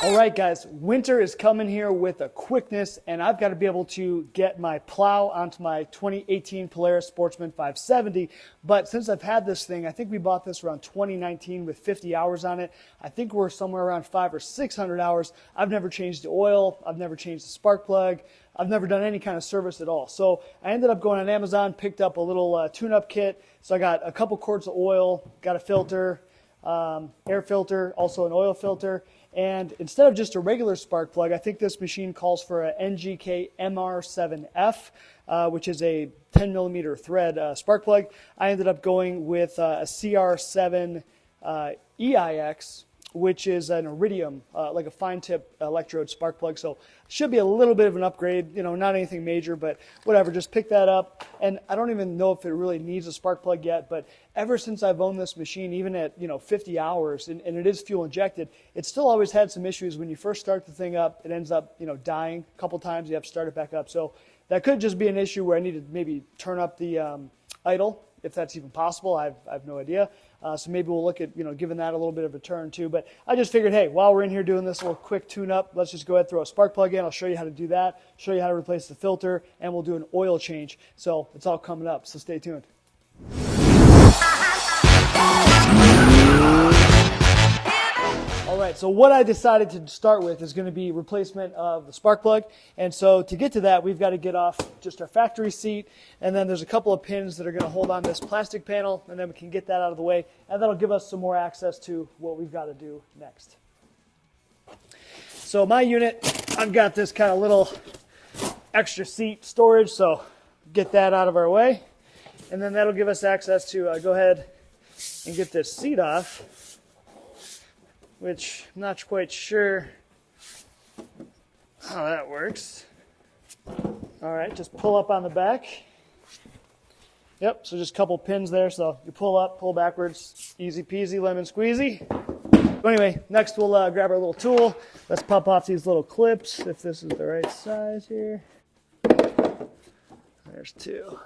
All right, guys, winter is coming here with a quickness, and I've got to be able to get my plow onto my 2018 Polaris Sportsman 570. But since I've had this thing, I think we bought this around 2019 with 50 hours on it. I think we're somewhere around 500 or 600 hours. I've never changed the oil. I've never changed the spark plug. I've never done any kind of service at all. So I ended up going on Amazon, picked up a little tune-up kit. So I got a couple quarts of oil, got a filter, air filter, also an oil filter. And instead of just a regular spark plug, I think this machine calls for a NGK MR7F, which is a 10 millimeter thread spark plug. I ended up going with a CR7 EIX, which is an iridium, like a fine tip electrode spark plug. So should be a little bit of an upgrade, you know, not anything major, but whatever, just pick that up. And I don't even know if it really needs a spark plug yet, but ever since I've owned this machine, even at, 50 hours, and it is fuel injected, it still always had some issues. When you first start the thing up, it ends up, dying a couple times. You have to start it back up. So that could just be an issue where I need to maybe turn up the idle, if that's even possible. I have no idea. So maybe we'll look at, giving that a little bit of a turn too. But I just figured, hey, while we're in here doing this little quick tune-up, let's just go ahead and throw a spark plug in. I'll show you how to do that, show you how to replace the filter, and we'll do an oil change. So it's all coming up, so stay tuned. All right, so what I decided to start with is going to be replacement of the spark plug. And so to get to that, we've got to get off just our factory seat, and then there's a couple of pins that are going to hold on this plastic panel, and then we can get that out of the way, and that'll give us some more access to what we've got to do next. So my unit, I've got this kind of little extra seat storage, so get that out of our way, and then that'll give us access to go ahead and get this seat off, which I'm not quite sure how that works. All right, just pull up on the back. Yep, so just a couple pins there. So you pull up, pull backwards, easy peasy, lemon squeezy. But anyway, next we'll grab our little tool. Let's pop off these little clips, if this is the right size here. There's two.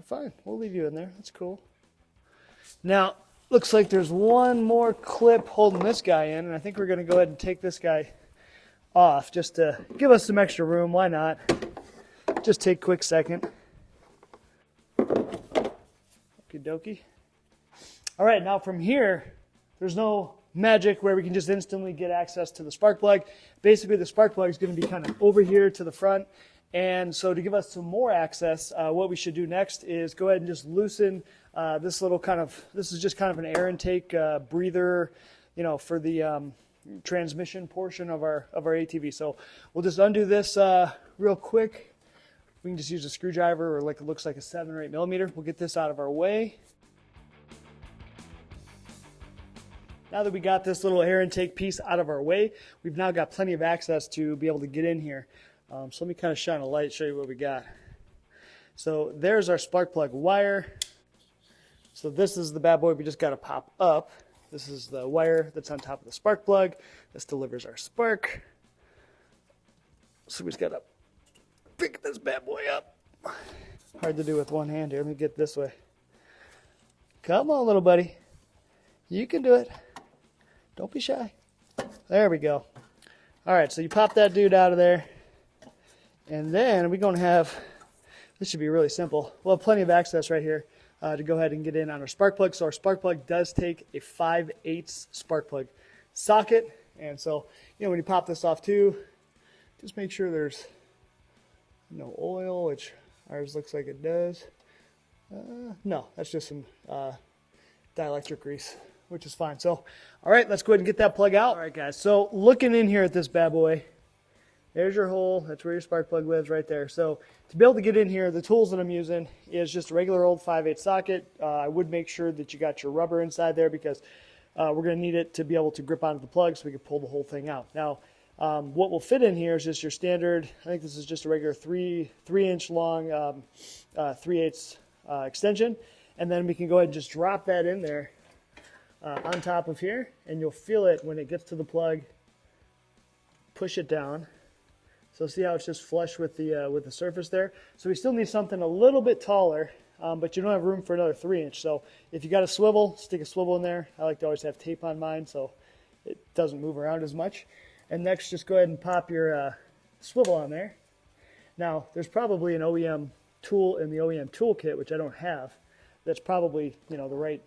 Fine, we'll leave you in there. That's cool. Now, looks like there's one more clip holding this guy in, and I think we're going to go ahead and take this guy off just to give us some extra room. Why not? Just take a quick second. Okie dokie. All right, now from here, there's no magic where we can just instantly get access to the spark plug. Basically, the spark plug is going to be kind of over here to the front. And so to give us some more access, what we should do next is go ahead and just loosen this little this is just kind of an air intake breather, for the transmission portion of our ATV. So we'll just undo this real quick. We can just use a screwdriver, or it looks like a 7 or 8 millimeter. We'll get this out of our way. Now that we got this little air intake piece out of our way, we've now got plenty of access to be able to get in here. So let me kind of shine a light, show you what we got. So there's our spark plug wire. So this is the bad boy we just got to pop up. This is the wire that's on top of the spark plug. This delivers our spark. So we just got to pick this bad boy up. Hard to do with one hand here. Let me get this way. Come on, little buddy. You can do it. Don't be shy. There we go. All right, so you pop that dude out of there. And then we're going to have, this should be really simple. We'll have plenty of access right here to go ahead and get in on our spark plug. So our spark plug does take a 5/8 spark plug socket. And so, when you pop this off too, just make sure there's no oil, which ours looks like it does. No, that's just some dielectric grease, which is fine. So, all right, let's go ahead and get that plug out. All right, guys, so looking in here at this bad boy, there's your hole. That's where your spark plug lives right there. So to be able to get in here, the tools that I'm using is just a regular old 5/8 socket. I would make sure that you got your rubber inside there, because we're going to need it to be able to grip onto the plug so we can pull the whole thing out. Now, what will fit in here is just your standard, I think this is just a regular 3-inch long 3/8 extension. And then we can go ahead and just drop that in there on top of here, and you'll feel it when it gets to the plug. Push it down. So see how it's just flush with the surface there? So we still need something a little bit taller but you don't have room for another 3-inch. So if you got a swivel, stick a swivel in there. I like to always have tape on mine so it doesn't move around as much. And next, just go ahead and pop your swivel on there. Now, there's probably an OEM tool in the OEM toolkit, which I don't have, that's probably, the right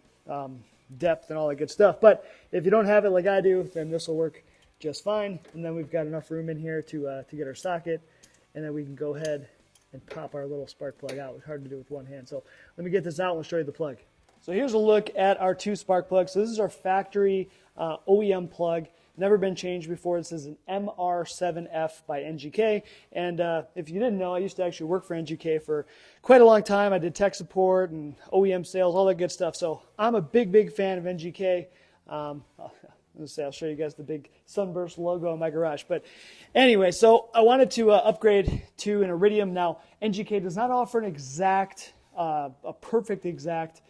depth and all that good stuff. But if you don't have it like I do, then this will work just fine. And then we've got enough room in here to get our socket, and then we can go ahead and pop our little spark plug out. It's hard to do with one hand. So let me get this out and we'll show you the plug. So here's a look at our 2 spark plugs. So this is our factory OEM plug. Never been changed before. This is an MR7F by NGK. And if you didn't know, I used to actually work for NGK for quite a long time. I did tech support and OEM sales, all that good stuff. So I'm a big fan of NGK. I'll show you guys the big Sunburst logo in my garage. But anyway, so I wanted to upgrade to an Iridium. Now, NGK does not offer an exact, a perfect exact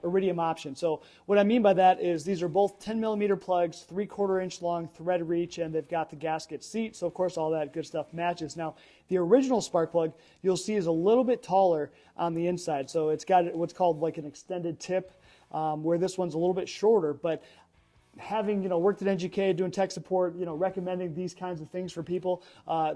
Iridium option. So what I mean by that is these are both 10mm plugs, 3/4 inch long thread reach, and they've got the gasket seat. So of course all that good stuff matches. Now the original spark plug you'll see is a little bit taller on the inside. So it's got what's called like an extended tip, where this one's a little bit shorter. But having worked at NGK doing tech support, recommending these kinds of things for people,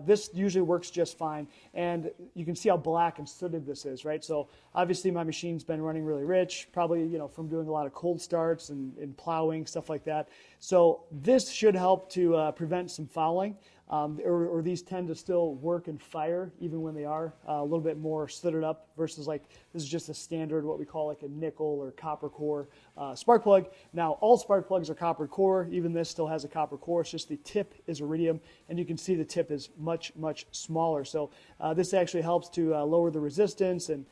this usually works just fine. And you can see how black and sooted this is, right? So obviously my machine's been running really rich, probably from doing a lot of cold starts and plowing, stuff like that. So this should help to prevent some fouling. Or these tend to still work and fire even when they are a little bit more sooted up versus like this is just a standard what we call like a nickel or copper core spark plug. Now all spark plugs are copper core. Even this still has a copper core. It's just the tip is iridium, and you can see the tip is much smaller. So this actually helps to lower the resistance and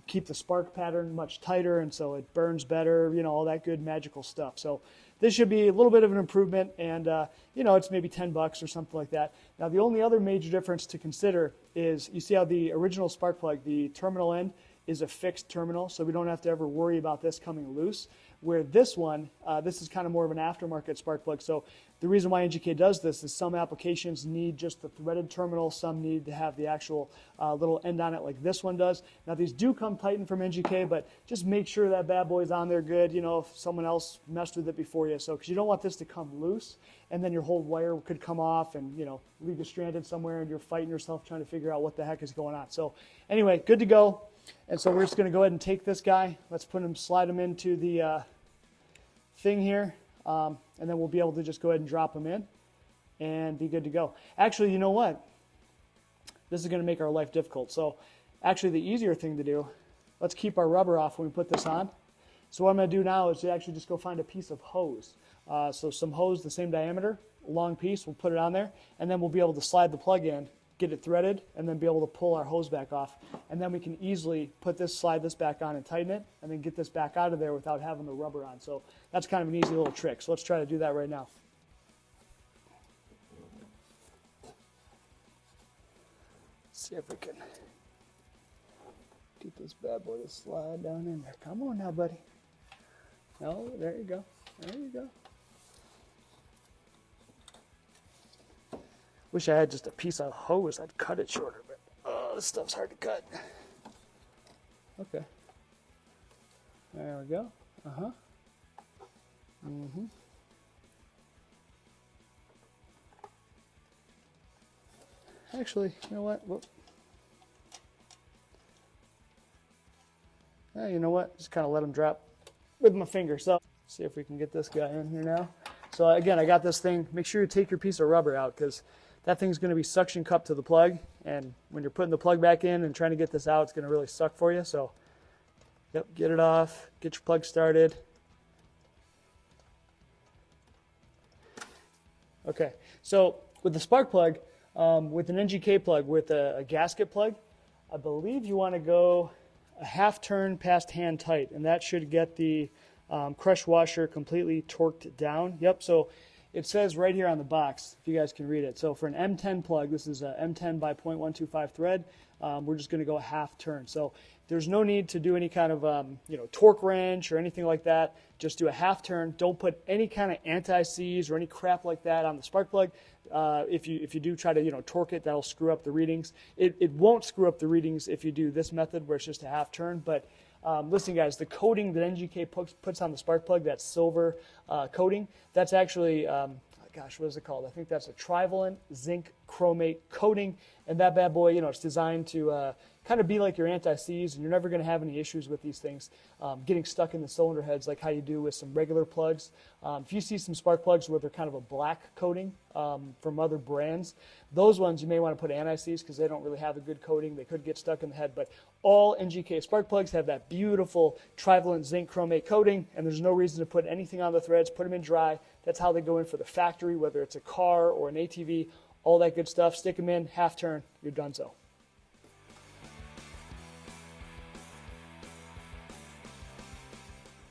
keep the spark pattern much tighter, and so it burns better. All that good magical stuff. So this should be a little bit of an improvement, and it's maybe $10 or something like that. Now the only other major difference to consider is you see how the original spark plug, the terminal end is a fixed terminal, so we don't have to ever worry about this coming loose. Where this one, this is kind of more of an aftermarket spark plug. So the reason why NGK does this is some applications need just the threaded terminal, some need to have the actual little end on it like this one does. Now these do come tightened from NGK, but just make sure that bad boy's on there good, if someone else messed with it before you. So, because you don't want this to come loose, and then your whole wire could come off and, leave you stranded somewhere and you're fighting yourself trying to figure out what the heck is going on. So anyway, good to go. And so we're just going to go ahead and take this guy. Let's slide him into the thing here, and then we'll be able to just go ahead and drop him in and be good to go. Actually, you know what? This is going to make our life difficult. So actually the easier thing to do, let's keep our rubber off when we put this on. So what I'm going to do now is to actually just go find a piece of hose. So some hose the same diameter, a long piece, we'll put it on there, and then we'll be able to slide the plug in, get it threaded, and then be able to pull our hose back off. And then we can easily slide this back on and tighten it, and then get this back out of there without having the rubber on. So that's kind of an easy little trick. So let's try to do that right now. Let's see if we can get this bad boy to slide down in there. Come on now, buddy. No, there you go. There you go. Wish I had just a piece of hose. I'd cut it shorter, but this stuff's hard to cut. Okay. There we go. Actually, you know what? Whoop. You know what? Just kind of let them drop with my finger. So, see if we can get this guy in here now. So again, I got this thing. Make sure you take your piece of rubber out, because that thing's going to be suction cupped to the plug, and when you're putting the plug back in and trying to get this out, it's going to really suck for you. So, yep, get it off, get your plug started. Okay, so with the spark plug, with an NGK plug, with a gasket plug, I believe you want to go a half turn past hand tight, and that should get the crush washer completely torqued down. Yep, so it says right here on the box, if you guys can read it. So for an M10 plug, this is a M10 by 0.125 thread, we're just going to go a half turn. So There's no need to do any kind of torque wrench or anything like that. Just do a half turn. Don't put any kind of anti-seize or any crap like that on the spark plug. If you do try to torque it, that'll screw up the readings. It won't screw up the readings if you do this method where it's just a half turn. But listen, guys, the coating that NGK puts on the spark plug, that silver coating, that's actually gosh, what is it called? I think that's a trivalent zinc chromate coating, and that bad boy, it's designed to kind of be like your anti-seize, and you're never going to have any issues with these things getting stuck in the cylinder heads like how you do with some regular plugs. If you see some spark plugs where they're kind of a black coating from other brands, those ones you may want to put anti-seize because they don't really have a good coating. They could get stuck in the head, but all NGK spark plugs have that beautiful trivalent zinc chromate coating, and there's no reason to put anything on the threads. Put them in dry. That's how they go in for the factory, whether it's a car or an ATV, all that good stuff. Stick them in, half turn, you're done so.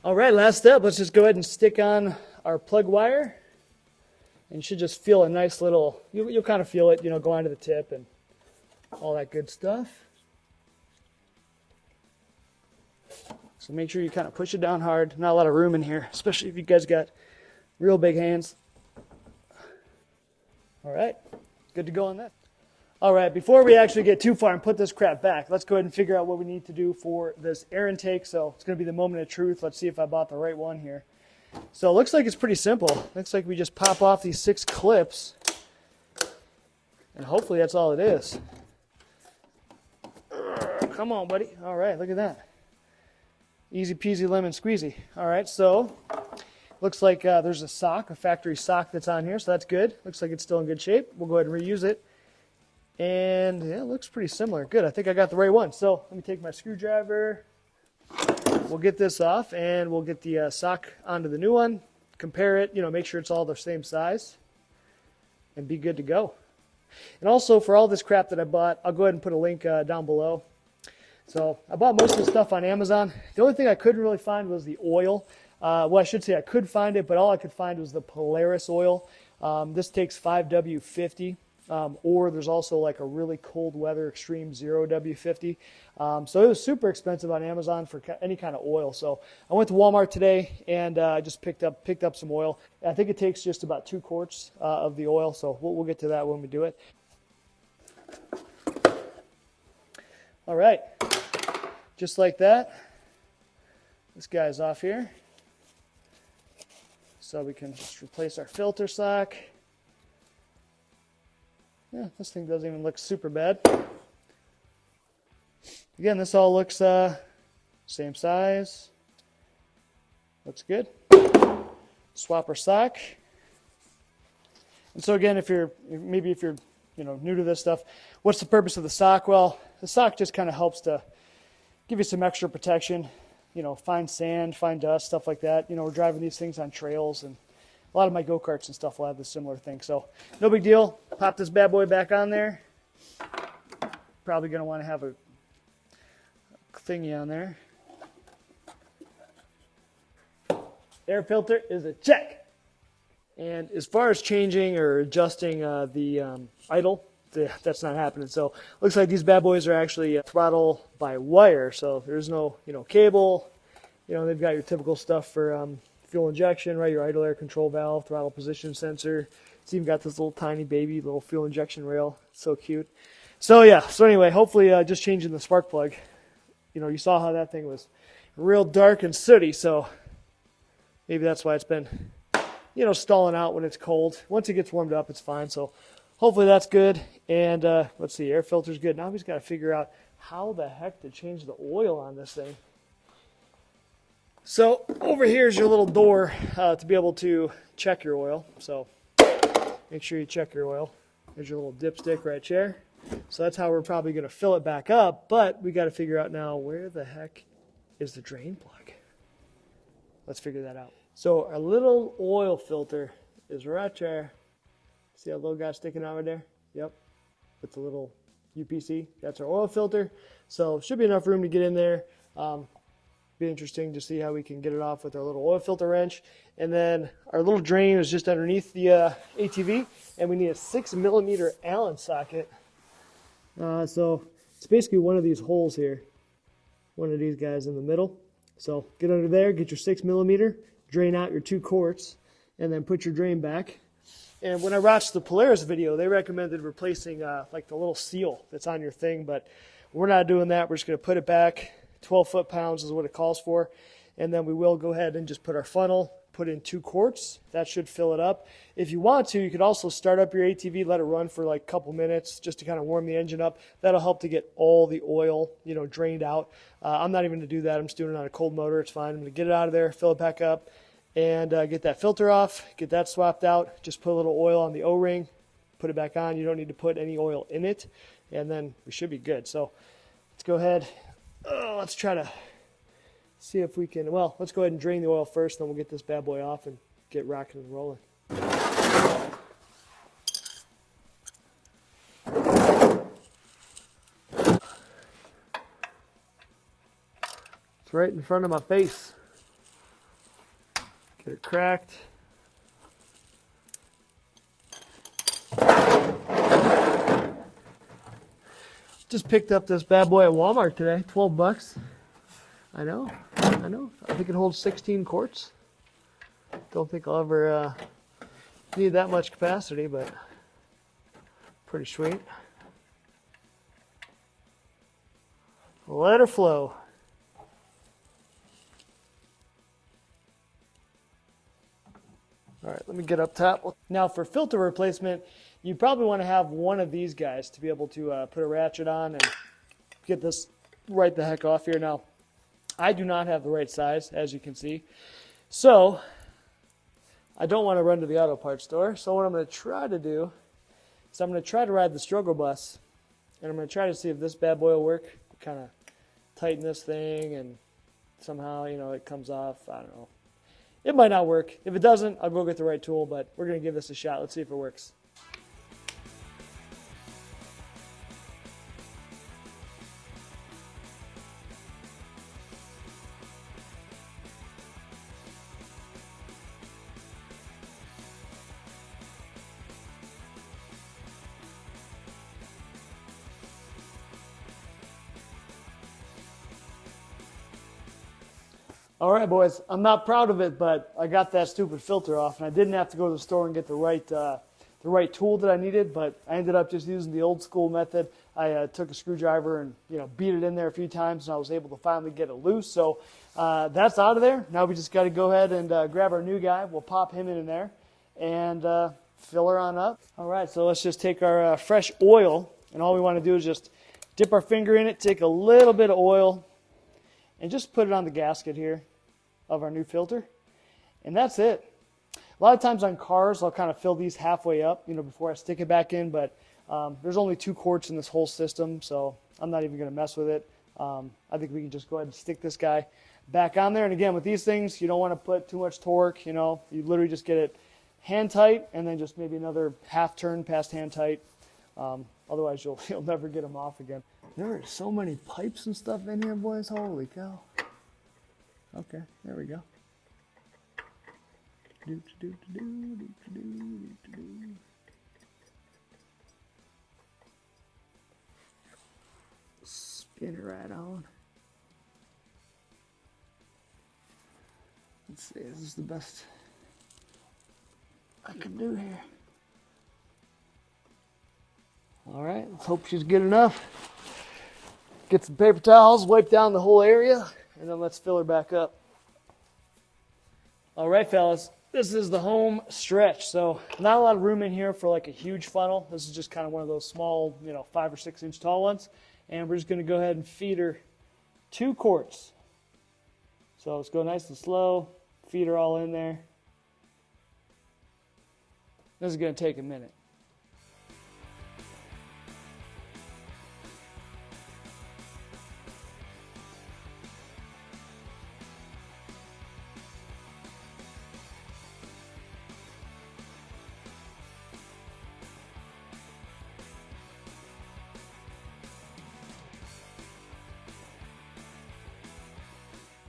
All right, last step, let's just go ahead and stick on our plug wire. And you should just feel a nice little, you'll kind of feel it, go onto the tip and all that good stuff. So make sure you kind of push it down hard. Not a lot of room in here, especially if you guys got real big hands. All right, good to go on that. All right, before we actually get too far and put this crap back, let's go ahead and figure out what we need to do for this air intake. So it's going to be the moment of truth. Let's see if I bought the right one here. So it looks like it's pretty simple. Looks like we just pop off these 6 clips, and hopefully that's all it is. Come on, buddy. All right, look at that. Easy peasy lemon squeezy. All right, so looks like there's a sock, a factory sock that's on here, so that's good. Looks like it's still in good shape. We'll go ahead and reuse it. And yeah, it looks pretty similar. Good, I think I got the right one. So let me take my screwdriver. We'll get this off, and we'll get the sock onto the new one. Compare it, make sure it's all the same size, and be good to go. And also, for all this crap that I bought, I'll go ahead and put a link down below. So I bought most of the stuff on Amazon. The only thing I couldn't really find was the oil. Well, I should say I could find it, but all I could find was the Polaris oil. This takes 5W50. Or there's also like a really cold weather extreme 0W50. So it was super expensive on Amazon for any kind of oil. So I went to Walmart today and I just picked up some oil. I think it takes just about 2 quarts of the oil. So we'll get to that when we do it. All right, just like that. This guy's off here. So we can just replace our filter sock. Yeah, this thing doesn't even look super bad. Again, this all looks same size. Looks good. Swap our sock. And so again, if you're new to this stuff, what's the purpose of the sock? Well, the sock just kind of helps to give you some extra protection. Find sand, find dust, stuff like that. We're driving these things on trails, and a lot of my go-karts and stuff will have this similar thing. So no big deal. Pop this bad boy back on there. Probably going to want to have a thingy on there. Air filter is a check. And as far as changing or adjusting the idle, that's not happening. So looks like these bad boys are actually throttle by wire. So there's no cable. They've got your typical stuff for fuel injection, right? Your idle air control valve, throttle position sensor. It's even got this little tiny baby little fuel injection rail. It's so cute. So yeah, so anyway, hopefully just changing the spark plug. You saw how that thing was real dark and sooty, so maybe that's why it's been, stalling out when it's cold. Once it gets warmed up, it's fine. So hopefully that's good. And let's see, air filter's good. Now we just got to figure out how the heck to change the oil on this thing. So over here is your little door to be able to check your oil. So make sure you check your oil. There's your little dipstick right there. So that's how we're probably going to fill it back up. But we got to figure out now, where the heck is the drain plug? Let's figure that out. So our little oil filter is right there. See that little guy sticking out right there? Yep. With the little UPC. That's our oil filter. So should be enough room to get in there. Be interesting to see how we can get it off with our little oil filter wrench. And then our little drain is just underneath the ATV, and we need a 6mm Allen socket. So it's basically one of these holes here. one of these guys in the middle. So get under there, get your 6mm, drain out your 2 quarts, and then put your drain back. And when I watched the Polaris video, they recommended replacing like the little seal that's on your thing, but we're not doing that. We're just going to put it back. 12 foot-pounds is what it calls for. And then we will go ahead and just put our funnel, put in 2 quarts. That should fill it up. If you want to, you could also start up your ATV, let it run for like a couple minutes just to kind of warm the engine up. That'll help to get all the oil, drained out. I'm not even going to do that. I'm just doing it on a cold motor. It's fine. I'm going to get it out of there, fill it back up, and get that filter off, get that swapped out. Just put a little oil on the O-ring, put it back on. You don't need to put any oil in it, and then we should be good. So let's go ahead. Let's try to see if we can, let's go ahead and drain the oil first, then we'll get this bad boy off and get rocking and rolling. It's right in front of my face. Get it cracked. Just picked up this bad boy at Walmart today, 12 bucks. I know. I think it holds 16 quarts. Don't think I'll ever need that much capacity, but pretty sweet. Let her flow. All right, let me get up top. Now for filter replacement, you probably want to have one of these guys to be able to put a ratchet on and get this right the heck off here. Now, I do not have the right size, as you can see. So, I don't want to run to the auto parts store. So what I'm going to try to do is I'm going to try to ride the struggle bus. And I'm going to try to see if this bad boy will work. Kind of tighten this thing and somehow, it comes off. I don't know. It might not work. If it doesn't, I'll go get the right tool, but we're going to give this a shot. Let's see if it works. All right, boys, I'm not proud of it, but I got that stupid filter off, and I didn't have to go to the store and get the right tool that I needed, but I ended up just using the old school method. I took a screwdriver and beat it in there a few times, and I was able to finally get it loose. So that's out of there. Now we just got to go ahead and grab our new guy. We'll pop him in there and fill her on up. All right, so let's just take our fresh oil, and all we want to do is just dip our finger in it, take a little bit of oil, and just put it on the gasket here of our new filter, and that's it. A lot of times on cars, I'll kind of fill these halfway up, before I stick it back in, but there's only 2 quarts in this whole system, so I'm not even going to mess with it. I think we can just go ahead and stick this guy back on there, and again, with these things, you don't want to put too much torque, you literally just get it hand tight, and then just maybe another half turn past hand tight. Otherwise, you'll never get them off again. There are so many pipes and stuff in here, boys. Holy cow. Okay, there we go. Spin it right on. Let's see, this is the best I can do here. All right, let's hope she's good enough. Get some paper towels, wipe down the whole area, and then let's fill her back up. All right, fellas, this is the home stretch. So not a lot of room in here for like a huge funnel. This is just kind of one of those small, 5 or 6 inch tall ones. And we're just going to go ahead and feed her 2 quarts. So let's go nice and slow, feed her all in there. This is going to take a minute.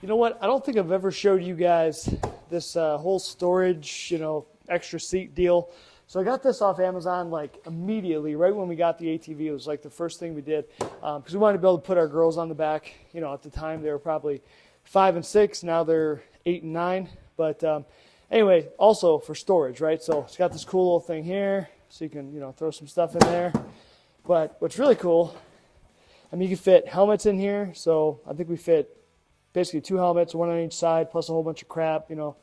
You know what? I don't think I've ever showed you guys this whole storage, extra seat deal. So I got this off Amazon like immediately, right when we got the ATV. It was like the first thing we did because we wanted to be able to put our girls on the back. You know, at the time they were probably 5 and 6. Now they're 8 and 9. But anyway, also for storage, right? So it's got this cool little thing here, so you can, you know, throw some stuff in there. But what's really cool, I mean, you can fit helmets in here. So I think we fit basically 2 helmets, 1 on each side, plus a whole bunch of crap. You know,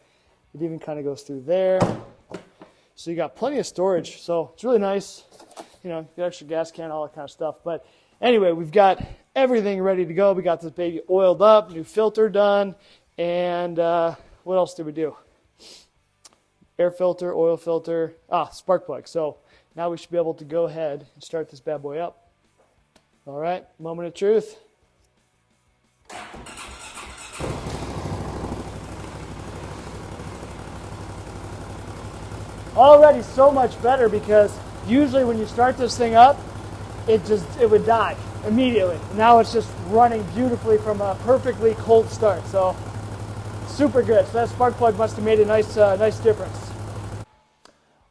it even kind of goes through there. So you got plenty of storage. So it's really nice. You know, get extra gas can, all that kind of stuff. But anyway, we've got everything ready to go. We got this baby oiled up, new filter done, and what else did we do? Air filter, oil filter, spark plug. So now we should be able to go ahead and start this bad boy up. All right, moment of truth. Already so much better, because usually when you start this thing up, it would die immediately. Now it's just running beautifully from a perfectly cold start. So super good. So that spark plug must have made a nice difference.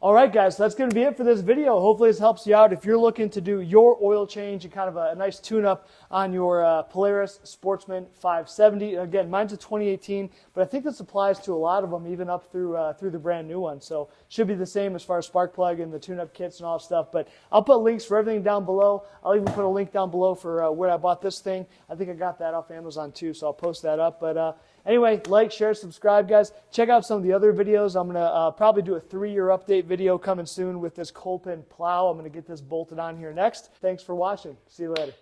All right, guys, so that's going to be it for this video. Hopefully this helps you out if you're looking to do your oil change and kind of a nice tune-up on your Polaris Sportsman 570. Again, mine's a 2018, but I think this applies to a lot of them, even up through the brand new one. So should be the same as far as spark plug and the tune-up kits and all that stuff. But I'll put links for everything down below. I'll even put a link down below for where I bought this thing. I think I got that off Amazon too, so I'll post that up. But anyway, like, share, subscribe, guys. Check out some of the other videos. I'm going to probably do a 3-year update video coming soon with this Colpin plow. I'm going to get this bolted on here next. Thanks for watching. See you later.